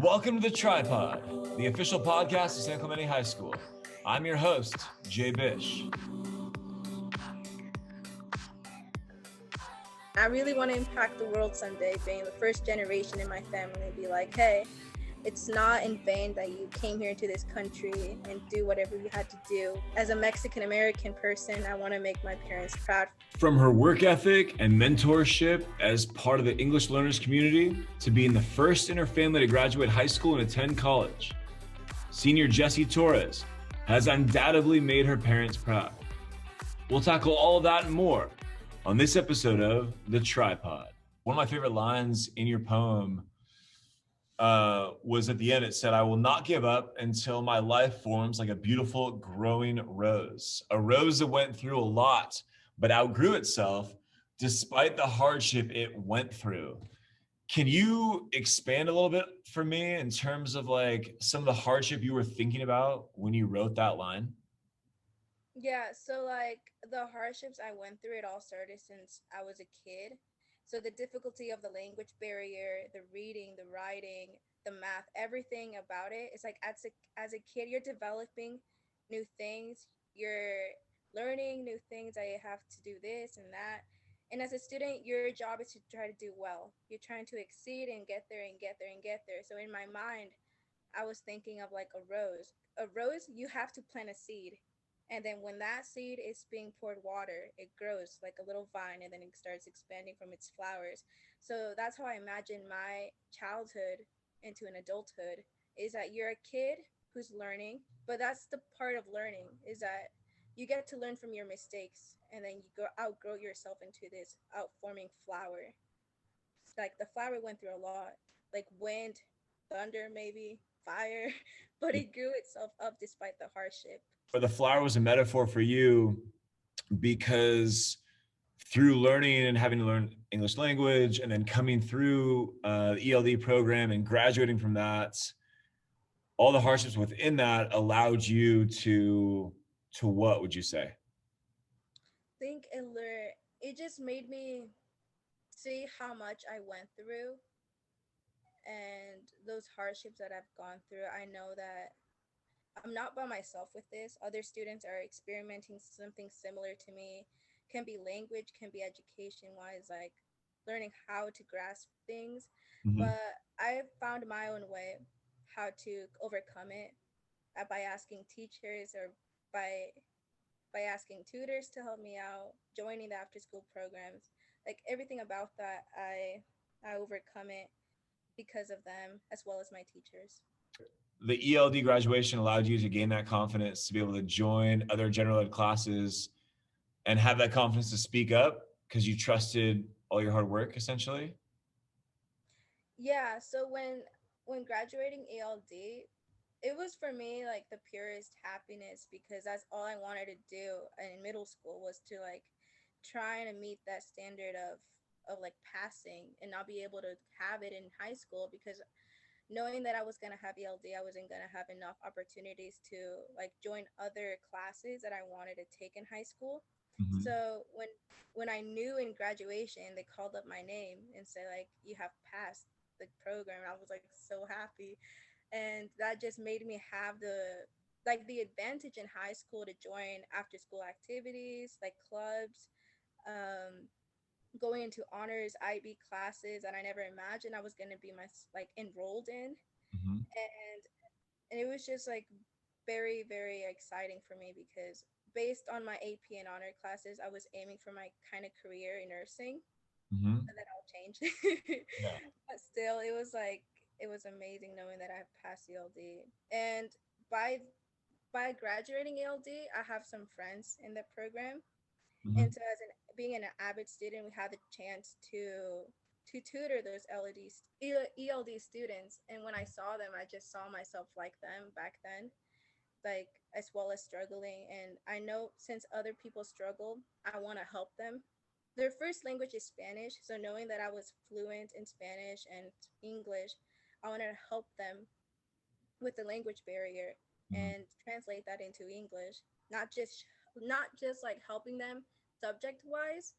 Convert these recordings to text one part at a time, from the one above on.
Welcome to The Tripod, the official podcast of San Clemente High School. I'm your host, Jay Bish. I really want to impact the world someday, being the first generation in my family, and be like, hey, it's not in vain that you came here to this country and do whatever you had to do. As a Mexican American person, I want to make my parents proud. From her work ethic and mentorship as part of the English learners community to being the first in her family to graduate high school and attend college, senior Jessie Torres has undoubtedly made her parents proud. We'll tackle all of that and more on this episode of The Tripod. One of my favorite lines in your poem was at the end. It said, "I will not give up until my life forms like a beautiful growing rose. A rose that went through a lot, but outgrew itself despite the hardship it went through." Can you expand a little bit for me in terms of like some of the hardship you were thinking about when you wrote that line? Yeah, so like the hardships I went through, it all started since I was a kid. So the difficulty of the language barrier, the reading, the writing, the math, everything about it. It's like as a kid, you're developing new things. You're learning new things. I have to do this and that. And as a student, your job is to try to do well. You're trying to exceed and get there and get there and get there. So in my mind, I was thinking of like a rose. A rose, you have to plant a seed. And then when that seed is being poured water, it grows like a little vine and then it starts expanding from its flowers. So that's how I imagine my childhood into an adulthood is that you're a kid who's learning, but that's the part of learning is that you get to learn from your mistakes and then you go outgrow yourself into this outforming flower. It's like the flower went through a lot, like wind, thunder, maybe fire, but it grew itself up despite the hardship. Or the flower was a metaphor for you because through learning and having to learn English language and then coming through the ELD program and graduating from that, all the hardships within that allowed you to what would you say? Think it just made me see how much I went through and those hardships that I've gone through. I know that I'm not by myself with this. Other students are experimenting something similar to me. Can be language, can be education wise, like learning how to grasp things. Mm-hmm. But I found my own way how to overcome it by asking teachers or by asking tutors to help me out, joining the after school programs. Like everything about that I overcome it because of them as well as my teachers. The ELD graduation allowed you to gain that confidence to be able to join other general ed classes and have that confidence to speak up because you trusted all your hard work essentially. Yeah, so when graduating ALD, it was for me like the purest happiness because that's all I wanted to do in middle school was to like trying to meet that standard of like passing and not be able to have it in high school because knowing that I was going to have ELD, I wasn't going to have enough opportunities to like join other classes that I wanted to take in high school. Mm-hmm. So when I knew in graduation they called up my name and said like you have passed the program, I was like so happy. And that just made me have the advantage in high school to join after school activities like clubs, um, going into honors IB classes that I never imagined I was going to be like enrolled in. Mm-hmm. And it was just like very very exciting for me because based on my AP and honor classes I was aiming for my kind of career in nursing, Mm-hmm. and then all changed. Yeah. But still it was like it was amazing knowing that I passed ELD. And by graduating ELD I have some friends in the program. Mm-hmm. And so as an being an AVID student, we had the chance to tutor those ELD students. And when I saw them, I just saw myself like them back then, like as well as struggling. And I know since other people struggle, I want to help them. Their first language is Spanish, so knowing that I was fluent in Spanish and English, I wanted to help them with the language barrier Mm-hmm. and translate that into English. Not just like helping them subject wise,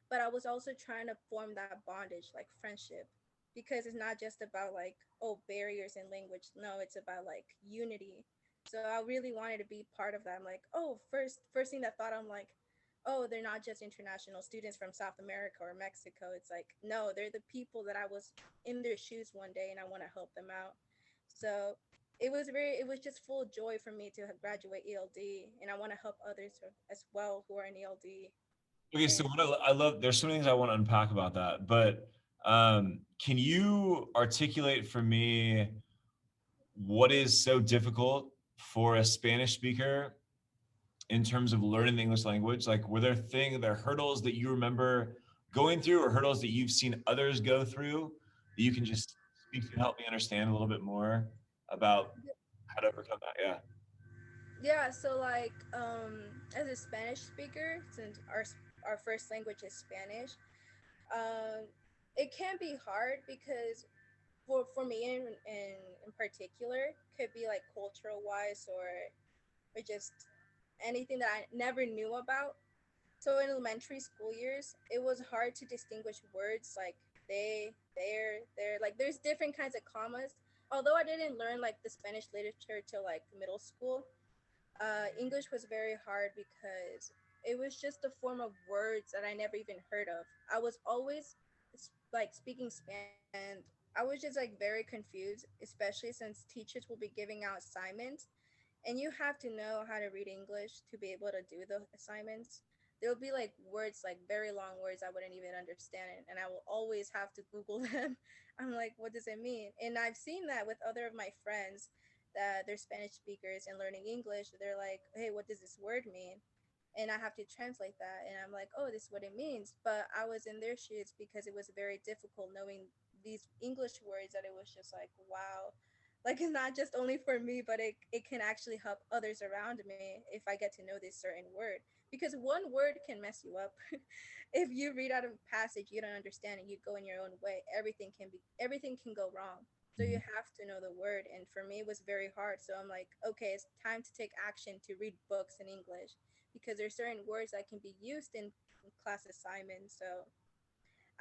but I was also trying to form that bondage, like friendship. because it's not just about like, oh, barriers in language. No, it's about like unity. So I really wanted to be part of that. I'm like, oh, first thing that thought, I'm like, oh, they're not just international students from South America or Mexico. It's like, no, they're the people that I was in their shoes one day and I want to help them out. So it was just full joy for me to graduate ELD, and I want to help others as well who are in ELD. Okay, so And what I love, there's so many things I want to unpack about that, but can you articulate for me what is so difficult for a Spanish speaker in terms of learning the English language? Like, there hurdles that you remember going through, or hurdles that you've seen others go through that you can just speak to and help me understand a little bit more about how to overcome that? Yeah. yeah, so like as a Spanish speaker, since our first language is Spanish, um it can be hard because for me in particular, could be like cultural wise or just anything that I never knew about. So in elementary school years, it was hard to distinguish words like there. Like there's different kinds of commas. Although I didn't learn like the Spanish literature till like middle school, English was very hard because it was just a form of words that I never even heard of. I was always like speaking Spanish, and I was just like very confused, especially since teachers will be giving out assignments and you have to know how to read English to be able to do the assignments. There'll be like words, like very long words I wouldn't even understand it, and I will always have to Google them. I'm like, what does it mean? And I've seen that with other of my friends that they're Spanish speakers and learning English. They're like, hey, what does this word mean? And I have to translate that, and I'm like, oh, this is what it means. But I was in their shoes because it was very difficult knowing these English words that it was just like, wow, like it's not just only for me, but it can actually help others around me if I get to know this certain word, because one word can mess you up. If you read out of a passage you don't understand and you go in your own way, everything can go wrong. So you Mhm. have to know the word, and for me it was very hard. So I'm like, okay, it's time to take action to read books in English, because there's certain words that can be used in class assignments. So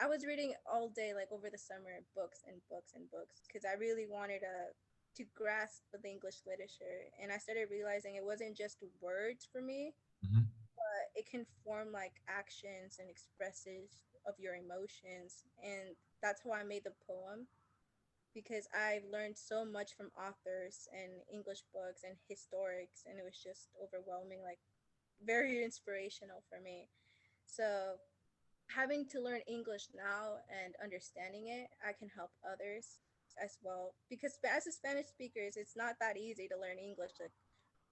I was reading all day, like over the summer, books and books and books, because I really wanted to grasp the English literature. And I started realizing it wasn't just words for me, Mhm. but it can form like actions and expresses of your emotions. And that's how I made the poem, because I've learned so much from authors and English books and historics, and it was just overwhelming, like very inspirational for me. So having to learn English now and understanding it, I can help others as well. Because as a Spanish speakers, it's not that easy to learn English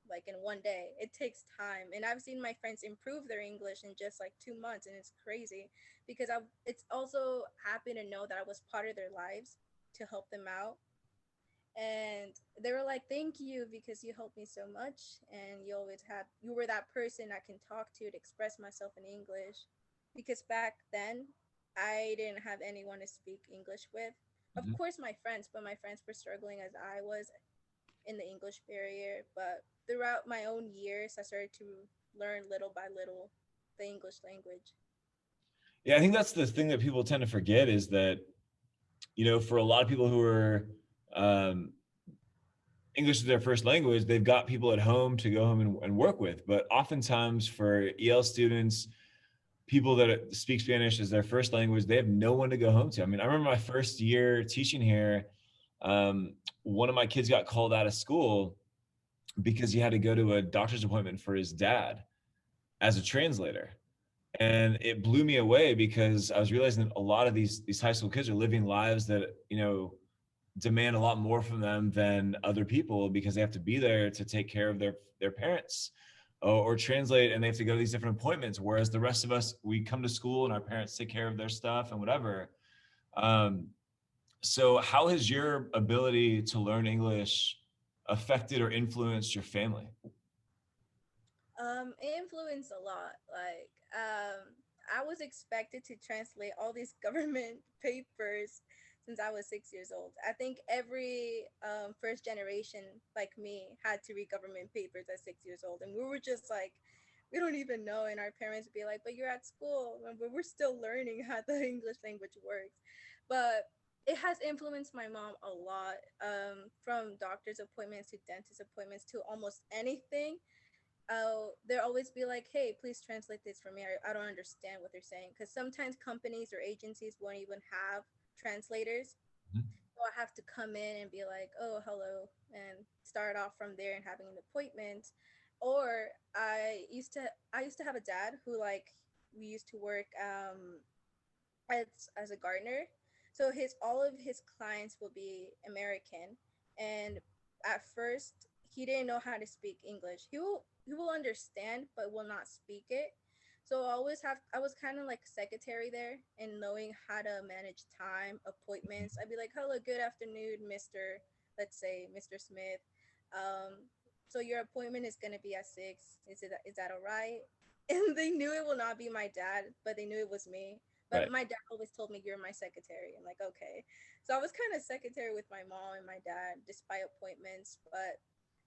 like in one day. It takes time, and I've seen my friends improve their English in just like 2 months, and it's crazy because it's also happy to know that I was part of their lives to help them out. And they were like, thank you because you helped me so much, and you were that person I can talk to express myself in English. Because back then I didn't have anyone to speak English with. Of Mhm. course my friends, but my friends were struggling as I was in the English barrier. But throughout my own years I started to learn little by little the English language. Yeah, I think that's the thing that people tend to forget is that, for a lot of people who are um, English is their first language, they've got people at home to go home and work with. But oftentimes for EL students, people that speak Spanish as their first language, they have no one to go home to. I mean, I remember my first year teaching here, um, one of my kids got called out of school because he had to go to a doctor's appointment for his dad as a translator. And it blew me away because I was realizing that a lot of these high school kids are living lives that, demand a lot more from them than other people because they have to be there to take care of their parents or translate, and they have to go to these different appointments, whereas the rest of us, we come to school and our parents take care of their stuff and whatever. um, so how has your ability to learn English affected or influenced your family? It influenced a lot. Like, I was expected to translate all these government papers since I was 6 years old. I think every first generation like me had to read government papers at 6 years old, and we were just like, we don't even know. And our parents would be like, "But you're at school, and we're still learning how the English language works." But it has influenced my mom a lot, from doctor's appointments to dentist appointments to almost anything. They'll always be like, hey, please translate this for me. I don't understand what they're saying, because sometimes companies or agencies won't even have translators. Mhm. So I have to come in and be like, oh, hello, and start off from there and having an appointment. Or I used to have a dad who, like, we used to work as a gardener. So his all of his clients will be American, and at first he didn't know how to speak English. He will understand but will not speak it. So I was kind of like secretary there and knowing how to manage time, appointments. I'd be like, "Hello, good afternoon, Mr. Let's say Mr. Smith. So your appointment is gonna be at 6. Is that all right?" And they knew it will not be my dad, but they knew it was me. But Right. my dad always told me, "You're my secretary." I'm like, okay. So I was kind of secretary with my mom and my dad despite appointments. But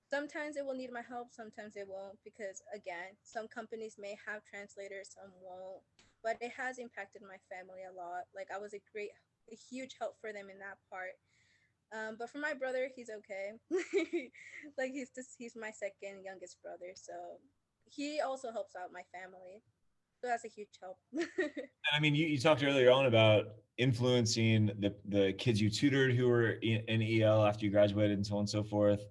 sometimes it will need my help, sometimes it won't, because again, some companies may have translators, some won't. But it has impacted my family a lot. Like, I was a huge help for them in that part. But for my brother, he's okay. Like, he's my second youngest brother, so he also helps out my family. So that's a huge help. And I mean, you talked earlier on about influencing the kids you tutored who were in EL after you graduated and so on and so forth.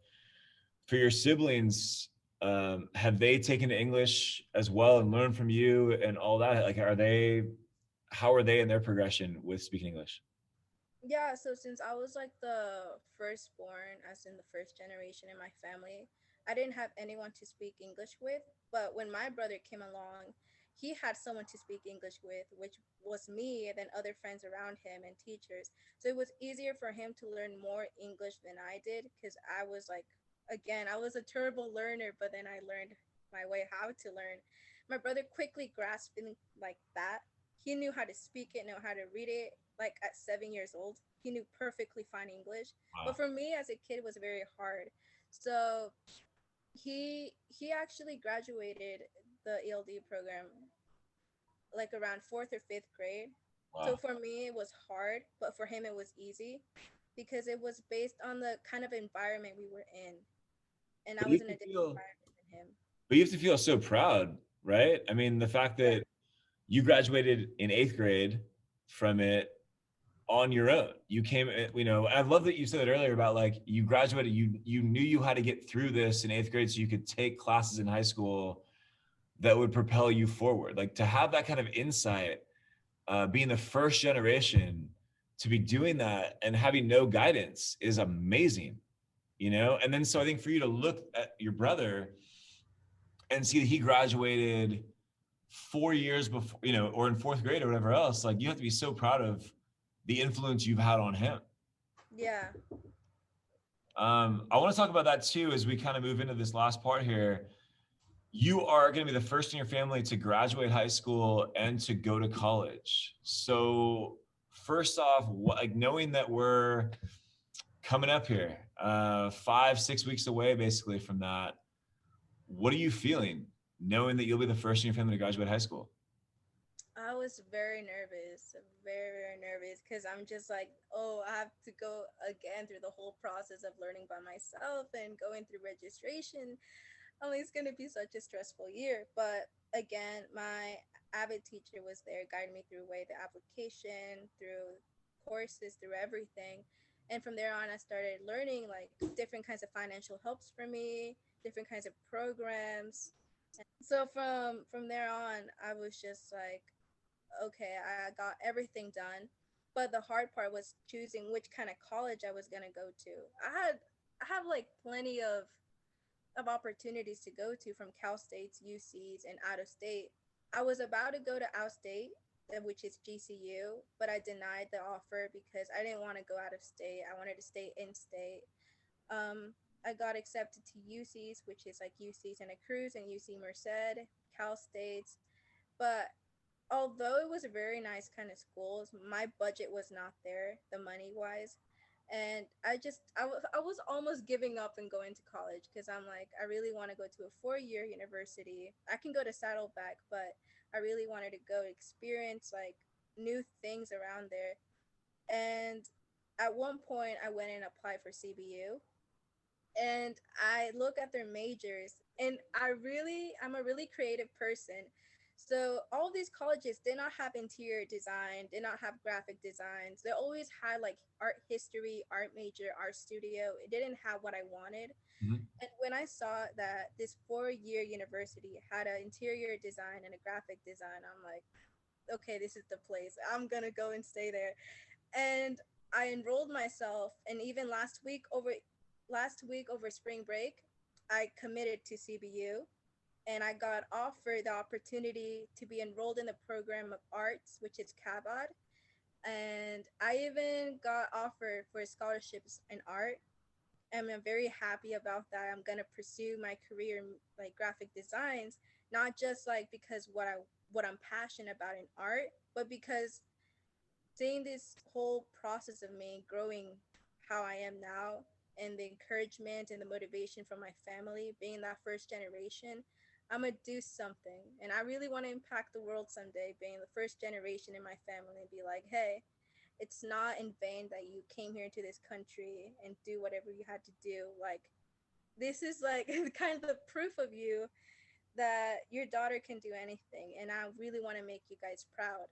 For your siblings, have they taken to English as well and learned from you and all that? Like, how are they in their progression with speaking English? Yeah, so since I was like the firstborn, as in the first generation in my family, I didn't have anyone to speak English with. But when my brother came along, he had someone to speak English with, which was me and then other friends around him and teachers. So it was easier for him to learn more English than I did, because I was like, again, I was a terrible learner, but then I learned my way how to learn. My brother quickly grasped in like that. He knew how to speak it, know how to read it, like at 7 years old. He knew perfectly fine English. But Wow. for me as a kid, it was very hard. So he actually graduated the ELD program like around fourth or fifth grade. So Wow. for me, it was hard, but for him, it was easy because it was based on the kind of environment we were in. And I But you was in have a to different feel, environment than him. but you have to feel so proud, right? I mean, the fact Yeah. that you graduated in eighth grade from it on your own. You came, I love that you said it earlier about like you graduated, you knew you had to get through this in eighth grade so you could take classes in high school that would propel you forward. Like to have that kind of insight, being the first generation to be doing that and having no guidance is amazing, you know? And then so I think for you to look at your brother and see that he graduated 4 years before, or in fourth grade or whatever else, like you have to be so proud of the influence you've had on him. Yeah. I want to talk about that too as we kind of move into this last part here. You are going to be the first in your family to graduate high school and to go to college. So, first off, like knowing that we're coming up here, 5, 6 weeks away basically from that, what are you feeling knowing that you'll be the first in your family to graduate high school? I was very, very nervous because I'm just like, oh, I have to go again through the whole process of learning by myself and going through registration. Oh, it's going to be such a stressful year. But again, my AVID teacher was there, guiding me through way the application, through courses, through everything. And from there on, I started learning like different kinds of financial helps for me, different kinds of programs. So from there on, I was just like, okay, I got everything done. But the hard part was choosing which kind of college I was gonna go to. I have like plenty of opportunities to go to, from Cal State's, UC's, and out of state. I was about to go to out state, which is GCU, but I denied the offer because I didn't want to go out of state. I wanted to stay in state. I got accepted to UC's, which is like UC Santa Cruz and UC Merced, Cal State's. But although it was a very nice kind of schools, my budget was not there, the money wise. And I was almost giving up and going to college because I'm like, I really want to go to a 4 year university. I can go to Saddleback, but I really wanted to go experience like new things around there. And at one point I went and applied for CBU, and I look at their majors, and I'm a really creative person. So all of these colleges did not have interior design, did not have graphic designs. They always had like art history, art major, art studio. It didn't have what I wanted. Mhm. And when I saw that this 4-year university had an interior design and a graphic design, I'm like, okay, this is the place. I'm gonna go and stay there. And I enrolled myself, and even last week over spring break, I committed to CBU, and I got offered the opportunity to be enrolled in the program of arts, which is CABOD. And I even got offered for scholarships in art, and I'm very happy about that. I'm gonna pursue my career in like graphic designs, not just like because what I'm passionate about in art, but because seeing this whole process of me growing how I am now, and the encouragement and the motivation from my family, being that first generation, I'm gonna do something. And I really want to impact the world someday, being the first generation in my family, and be like, hey, it's not in vain that you came here to this country and do whatever you had to do. Like, this is like kind of the proof of you that your daughter can do anything. And I really want to make you guys proud.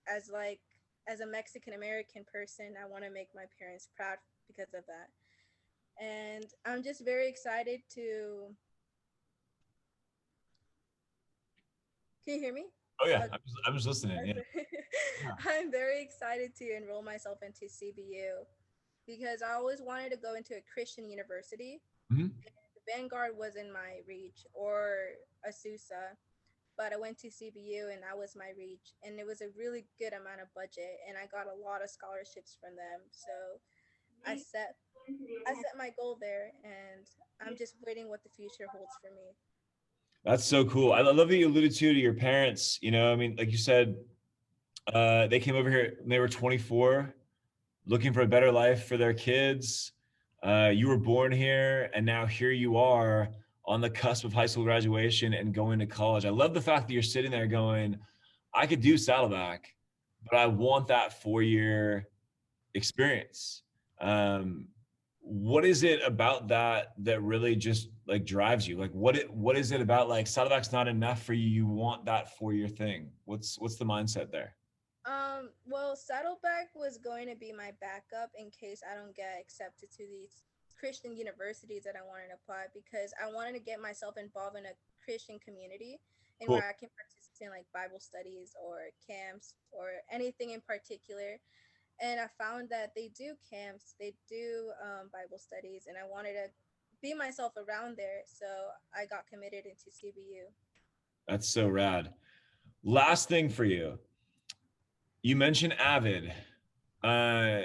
As like, as a Mexican American person, I want to make my parents proud because of that. And I'm just very excited to. Can you hear me? Oh yeah, Okay. I'm just listening. Yeah. Yeah. I'm very excited to enroll myself into CBU because I always wanted to go into a Christian university. Mhm. Vanguard was in my reach, or Azusa, but I went to CBU and that was my reach. And it was a really good amount of budget, and I got a lot of scholarships from them. So I set I set my goal there, and I'm just waiting what the future holds for me. That's so cool. I love that you alluded to your parents. You know, I mean, like you said, they came over here when they were 24, looking for a better life for their kids. You were born here, and now here you are on the cusp of high school graduation and going to college. I love the fact that you're sitting there going, I could do Saddleback, but I want that 4 year experience. Um, what is it about that that really just like drives you? Like what is it about like Saddleback's not enough for you? You want that 4 year thing. What's the mindset there? Well, Saddleback was going to be my backup in case I don't get accepted to these Christian universities that I wanted to apply, because I wanted to get myself involved in a Christian community and Cool. where I can participate in like Bible studies or camps or anything in particular. And I found that they do camps, they do Bible studies, and I wanted to be myself around there. So I got committed into CBU. That's so rad. Last thing for you. You mentioned Avid. Uh,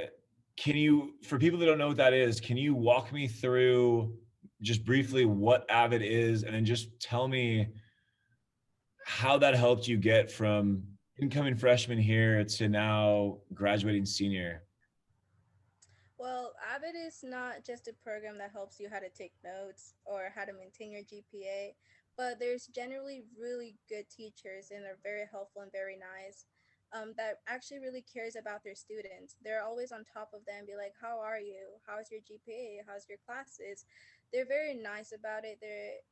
can you, for people that don't know what that is, can you walk me through just briefly what Avid is, and then just tell me how that helped you get from incoming freshman here to now graduating senior? Well, AVID is not just a program that helps you how to take notes or how to maintain your GPA, but there's generally really good teachers, and they're very helpful and very nice. That actually really cares about their students. They're always on top of them, be like, "How are you? How's your GPA? How's your classes?" They're very nice about it.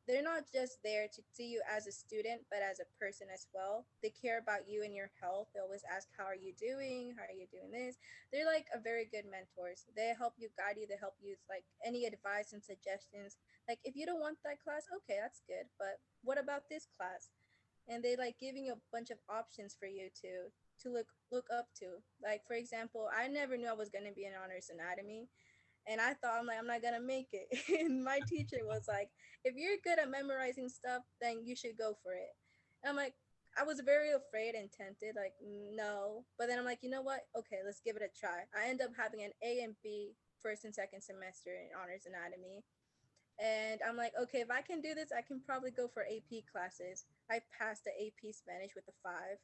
They're not just there to see you as a student, but as a person as well. They care about you and your health. They always ask, "How are you doing? How are you doing this?" They're like a very good mentors. They help you, guide you. They help you like any advice and suggestions. Like, if you don't want that class, okay, that's good, but what about this class? And they like giving you a bunch of options for you to look up to. Like, for example, I never knew I was going to be in honors anatomy, and I thought, I'm like, I'm not gonna make it. And my teacher was like, if you're good at memorizing stuff, then you should go for it. And I'm like, I was very afraid and tempted, like, no. But then I'm like, you know what? Okay, let's give it a try. I end up having an A and B first and second semester in honors anatomy. And I'm like, okay, if I can do this, I can probably go for AP classes. I passed the AP Spanish with a 5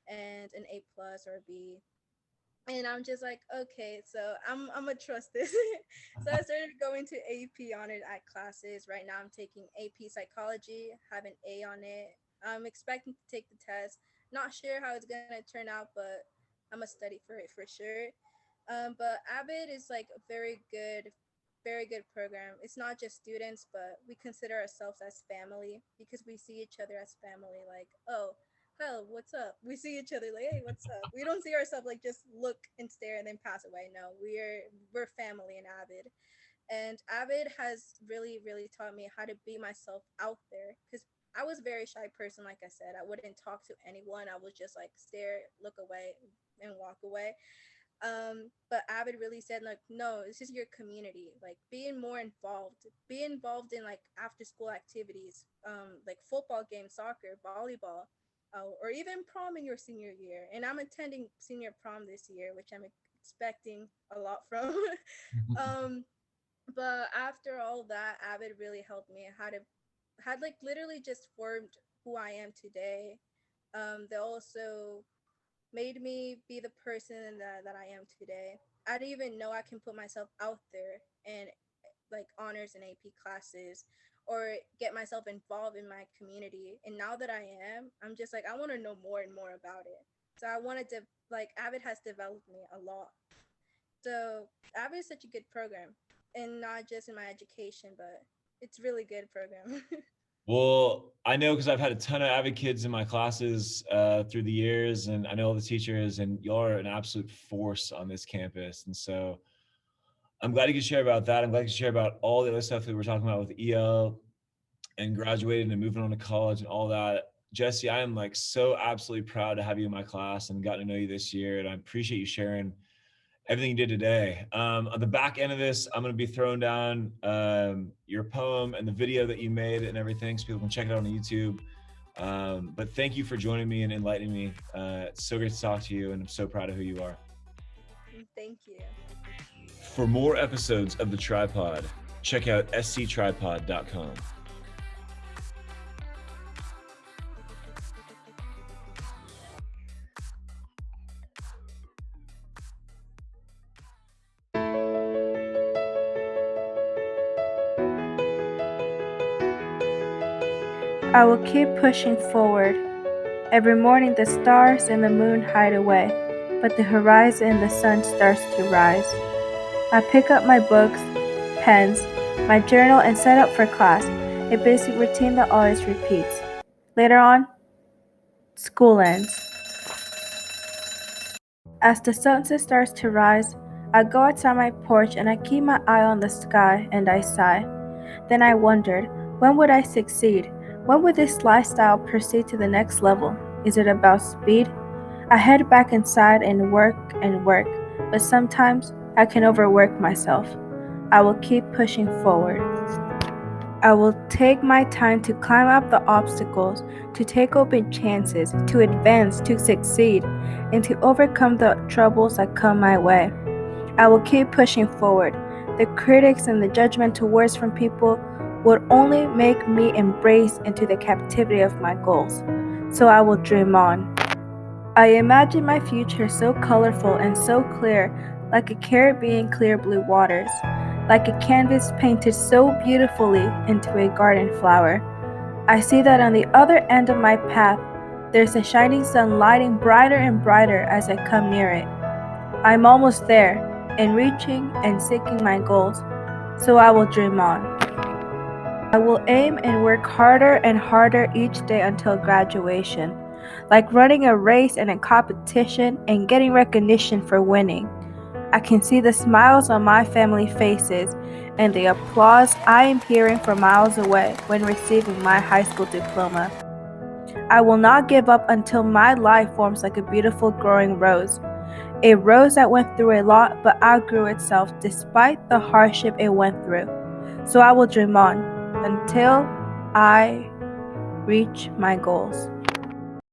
and an A plus or a B, and I'm just like, okay, so I'm gonna trust this. So I started going to AP on it at classes. Right now, I'm taking AP psychology, have an A on it. I'm expecting to take the test. Not sure how it's gonna turn out, but I'm gonna study for it for sure. But AVID is like a very good program. It's not just students, but we consider ourselves as family because we see each other as family. Like, oh, hell, what's up? We see each other like, hey, what's up? We don't see ourselves like just look and stare and then pass away. No, we're family in AVID. And AVID has really taught me how to be myself out there because I was a very shy person. Like I said, I wouldn't talk to anyone. I would just like stare, look away, and walk away. But Avid really said like, no, this is your community. Like being more involved, be involved in like after school activities, like football games, soccer, volleyball, or even prom in your senior year. And I'm attending senior prom this year, which I'm expecting a lot from. um, but after all that, Avid really helped me how to had like literally just formed who I am today. They also made me be the person that I am today. I didn't even know I can put myself out there and like honors and AP classes or get myself involved in my community. And now that I am, I'm just like I want to know more and more about it. So I wanted to like Avid has developed me a lot. So Avid is such a good program, and not just in my education, but it's really good program. Well, I know because I've had a ton of AVID kids in my classes through the years, and I know all the teachers, and y'all are an absolute force on this campus. And so I'm glad you could share about that. I'm glad you could share about all the other stuff that we're talking about with EL and graduating and moving on to college and all that. Jessie, I am like so absolutely proud to have you in my class and gotten to know you this year. And I appreciate you sharing everything you did today. On the back end of this, I'm going to be throwing down your poem and the video that you made and everything so people can check it out on YouTube. But thank you for joining me and enlightening me. It's so great to talk to you, and I'm so proud of who you are. Thank you. For more episodes of The Tripod, check out sctripod.com. I will keep pushing forward. Every morning the stars and the moon hide away, but the horizon and the sun starts to rise. I pick up my books, pens, my journal and set up for class, a basic routine that always repeats. Later on, school ends. As the sunset starts to rise, I go outside my porch and I keep my eye on the sky and I sigh. Then I wondered, when would I succeed? When would this lifestyle proceed to the next level? Is it about speed? I head back inside and work, but sometimes I can overwork myself. I will keep pushing forward. I will take my time to climb up the obstacles, to take open chances, to advance, to succeed, and to overcome the troubles that come my way. I will keep pushing forward. The critics and the judgmental words from people would only make me embrace into the captivity of my goals. So I will dream on. I imagine my future so colorful and so clear, like a Caribbean clear blue waters, like a canvas painted so beautifully into a garden flower. I see that on the other end of my path, there's a shining sun lighting brighter and brighter as I come near it. I'm almost there, and reaching and seeking my goals, so I will dream on. I will aim and work harder and harder each day until graduation, like running a race and a competition and getting recognition for winning. I can see the smiles on my family faces and the applause I am hearing from miles away when receiving my high school diploma. I will not give up until my life forms like a beautiful growing rose. A rose that went through a lot but outgrew itself despite the hardship it went through. So I will dream on until I reach my goals.